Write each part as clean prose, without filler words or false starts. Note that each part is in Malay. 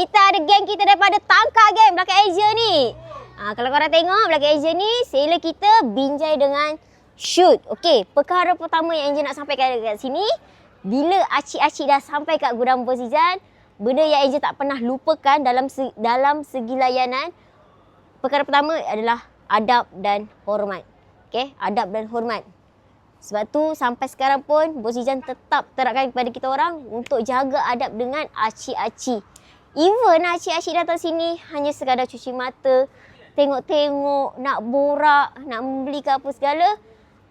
Kita ada geng kita daripada Tangkak geng belakang Asia ni. Kalau korang tengok belakang Asia ni, sailor kita binjai dengan shoot. Okey, perkara pertama yang Angel nak sampaikan dekat sini, bila acik-acik dah sampai kat gudang Bosijan, benda yang Angel tak pernah lupakan dalam segi layanan, perkara pertama adalah adab dan hormat. Okey, adab dan hormat. Sebab tu sampai sekarang pun Bosijan tetap terapkan kepada kita orang untuk jaga adab dengan acik-acik. Even acik-acik datang sini hanya sekadar cuci mata, tengok-tengok, nak borak, nak membeli ke apa segala,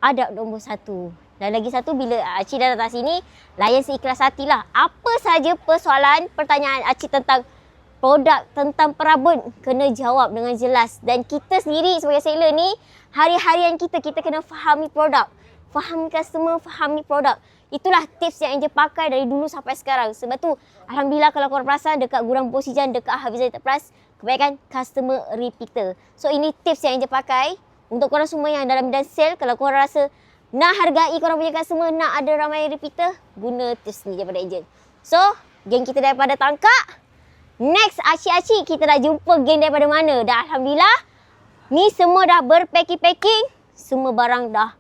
adab nombor satu. Dan lagi satu, bila acik dah datang sini, layan seikhlas hatilah. Apa saja persoalan, pertanyaan acik tentang produk, tentang perabot, kena jawab dengan jelas. Dan kita sendiri sebagai sailor ni, hari-harian kita kena fahami produk. Fahami customer, fahami produk. Itulah tips yang Angel pakai dari dulu sampai sekarang. Sebab tu, Alhamdulillah kalau korang perasan dekat gudang Bosijan, dekat Hafizah Enterprise, kebanyakan customer repeater. So ini tips yang Angel pakai untuk korang semua yang dalam bidang sale. Kalau korang rasa nak hargai korang punya customer, nak ada ramai repeater, guna tips ni daripada Angel. So, geng kita daripada Tangkak. Next, acik-acik kita dah jumpa geng daripada mana. Dan Alhamdulillah, ni semua dah berpacking-packing. Semua barang dah